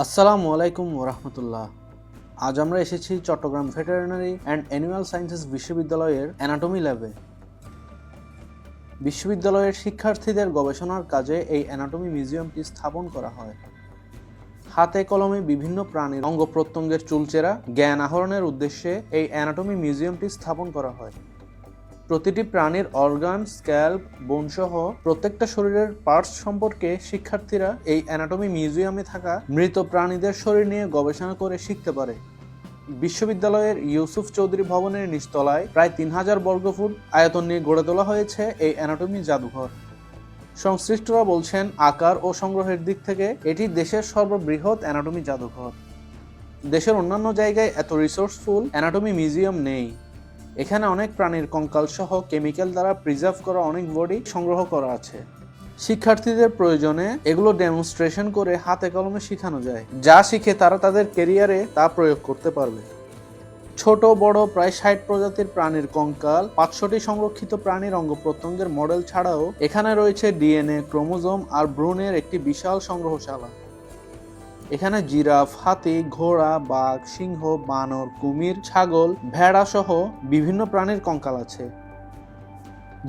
আসসালামু আলাইকুম ওরহমতুল্লাহ। আজ আমরা এসেছি Chattogram veterinary and animal sciences বিশ্ববিদ্যালয়ের অ্যানাটমি ল্যাবে। বিশ্ববিদ্যালয়ের শিক্ষার্থীদের গবেষণার কাজে এই অ্যানাটমি মিউজিয়ামটি স্থাপন করা হয়। হাতে কলমে বিভিন্ন প্রাণীর অঙ্গ প্রত্যঙ্গের চুলচেরা জ্ঞান আহরণের উদ্দেশ্যে এই অ্যানাটমি মিউজিয়ামটি স্থাপন করা হয়। প্রতিটি প্রাণীর অর্গান, স্ক্যাল্প, বোনসহ প্রত্যেকটা শরীরের পার্টস সম্পর্কে শিক্ষার্থীরা এই অ্যানাটমি মিউজিয়ামে থাকা মৃত প্রাণীদের শরীর নিয়ে গবেষণা করে শিখতে পারে। বিশ্ববিদ্যালয়ের ইউসুফ চৌধুরী ভবনের নিচতলায় প্রায় ৩,০০০ বর্গফুট আয়তন নিয়ে গড়ে তোলা হয়েছে এই অ্যানাটমি জাদুঘর। সংশ্লিষ্টরা বলছেন, আকার ও সংগ্রহের দিক থেকে এটি দেশের সর্ববৃহৎ অ্যানাটমি জাদুঘর। দেশের অন্যান্য জায়গায় এত রিসোর্সফুল অ্যানাটমি মিউজিয়াম নেই। এখানে অনেক প্রাণীর কঙ্কাল সহ কেমিক্যাল দ্বারা প্রিজার্ভ করা অনেক বডি সংগ্রহ করা আছে। শিক্ষার্থীদের প্রয়োজনে এগুলো ডেমনস্ট্রেশন করে হাতে কলমে শেখানো যায়, যা শিখে তারা তাদের ক্যারিয়ারে তা প্রয়োগ করতে পারবে। ছোট বড় প্রায় ৬০ প্রজাতির প্রাণীর কঙ্কাল, ৫০০টি সংরক্ষিত প্রাণীর অঙ্গ প্রত্যঙ্গের মডেল ছাড়াও এখানে রয়েছে ডিএনএ, ক্রোমোজোম আর ভ্রূণের একটি বিশাল সংগ্রহশালা। এখানে জিরাফ, হাতি, ঘোড়া, বাঘ, সিংহ, বানর, কুমির, ছাগল, ভেড়া সহ বিভিন্ন প্রাণীর কঙ্কাল আছে।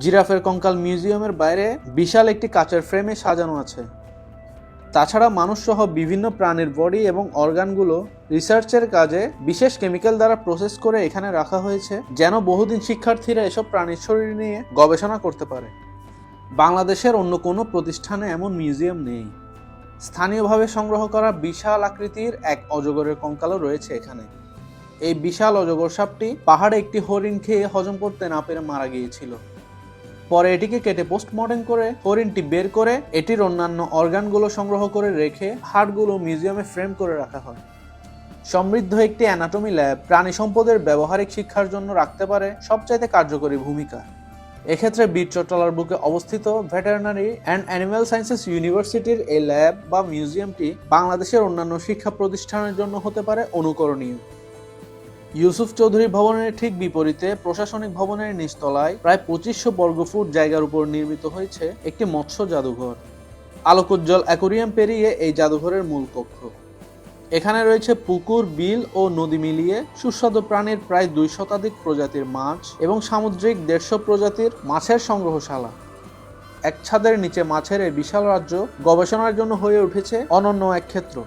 জিরাফের কঙ্কাল মিউজিয়ামের বাইরে বিশাল একটি কাচের ফ্রেমে সাজানো আছে। তাছাড়া মানুষ সহ বিভিন্ন প্রাণীর বডি এবং অর্গানগুলো রিসার্চের কাজে বিশেষ কেমিক্যাল দ্বারা প্রসেস করে এখানে রাখা হয়েছে, যেন বহুদিন শিক্ষার্থীরা এসব প্রাণীর শরীর নিয়ে গবেষণা করতে পারে। বাংলাদেশের অন্য কোনো প্রতিষ্ঠানে এমন মিউজিয়াম নেই। স্থানীয়ভাবে সংগ্রহ করা বিশাল আকৃতির এক অজগরের কঙ্কালও রয়েছে এখানে। এই বিশাল অজগর সাপটি পাহাড়ে একটি হরিণ খেয়ে হজম করতে না পেরে মারা গিয়েছিল। পরে এটিকে কেটে পোস্টমর্টেম করে হরিণটি বের করে এটির অন্যান্য অর্গানগুলো সংগ্রহ করে রেখে হাড়গুলো মিউজিয়ামে ফ্রেম করে রাখা হয়। সমৃদ্ধ একটি অ্যানাটমি ল্যাব প্রাণী সম্পদের ব্যবহারিক শিক্ষার জন্য রাখতে পারে সবচাইতে কার্যকরী ভূমিকা। এক্ষেত্রে বীর চট্টলার বুকে অবস্থিত ভেটেরিনারি অ্যান্ড অ্যানিম্যাল সায়েন্সেস ইউনিভার্সিটির এই ল্যাব বা মিউজিয়ামটি বাংলাদেশের অন্যান্য শিক্ষা প্রতিষ্ঠানের জন্য হতে পারে অনুকরণীয়। ইউসুফ চৌধুরী ভবনের ঠিক বিপরীতে প্রশাসনিক ভবনের নিচতলায় প্রায় ২৫০০ বর্গফুট জায়গার উপর নির্মিত হয়েছে একটি মৎস্য জাদুঘর। আলোকোজ্জ্বল অ্যাকোরিয়াম পেরিয়ে এই জাদুঘরের মূল কক্ষ। এখানে রয়েছে পুকুর, বিল ও নদী মিলিয়ে সুস্বাদু প্রাণীর প্রায় ২ শতাধিক প্রজাতির মাছ এবং সামুদ্রিক ১৫০ প্রজাতির মাছের সংগ্রহশালা। এক ছাদের নিচে মাছের এই বিশাল রাজ্য গবেষণার জন্য হয়ে উঠেছে অনন্য এক ক্ষেত্র।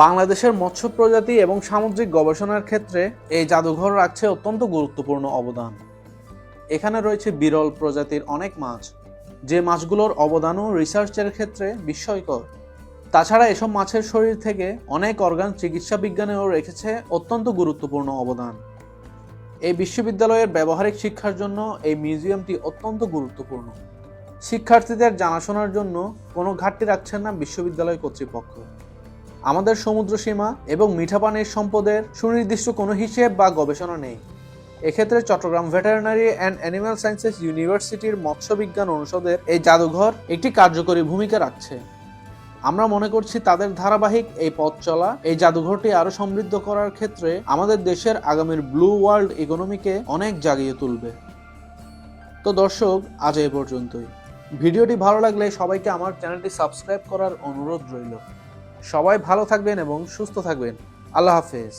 বাংলাদেশের মৎস্য প্রজাতি এবং সামুদ্রিক গবেষণার ক্ষেত্রে এই জাদুঘর রাখছে অত্যন্ত গুরুত্বপূর্ণ অবদান। এখানে রয়েছে বিরল প্রজাতির অনেক মাছ, যে মাছগুলোর অবদানও রিসার্চের ক্ষেত্রে বিস্ময়কর। তাছাড়া এসব মাছের শরীর থেকে অনেক অর্গান চিকিৎসা বিজ্ঞানেও রেখেছে অত্যন্ত গুরুত্বপূর্ণ অবদান। এই বিশ্ববিদ্যালয়ের ব্যবহারিক শিক্ষার জন্য এই মিউজিয়ামটি অত্যন্ত গুরুত্বপূর্ণ। শিক্ষার্থীদের জানাশোনার জন্য কোনো ঘাটতি রাখছেন না বিশ্ববিদ্যালয় কর্তৃপক্ষ। আমাদের সমুদ্র সীমা এবং মিঠা পানির সম্পদের সুনির্দিষ্ট কোনো হিসেব বা গবেষণা নেই। এক্ষেত্রে Chattogram veterinary and animal sciences ইউনিভার্সিটির মৎস্য বিজ্ঞান অনুষদের এই জাদুঘর একটি কার্যকরী ভূমিকা রাখছে। আমরা মনে করছি তাদের ধারাবাহিক এই পথ চলা এই জাদুঘরটি আরো সমৃদ্ধ করার ক্ষেত্রে আমাদের দেশের আগামীর ব্লু ওয়ার্ল্ড ইকোনমিকে অনেক জাগিয়ে তুলবে। তো দর্শক, আজ এই পর্যন্তই। ভিডিওটি ভালো লাগলে সবাইকে আমার চ্যানেলটি সাবস্ক্রাইব করার অনুরোধ রইল। সবাই ভালো থাকবেন এবং সুস্থ থাকবেন। আল্লাহ হাফেজ।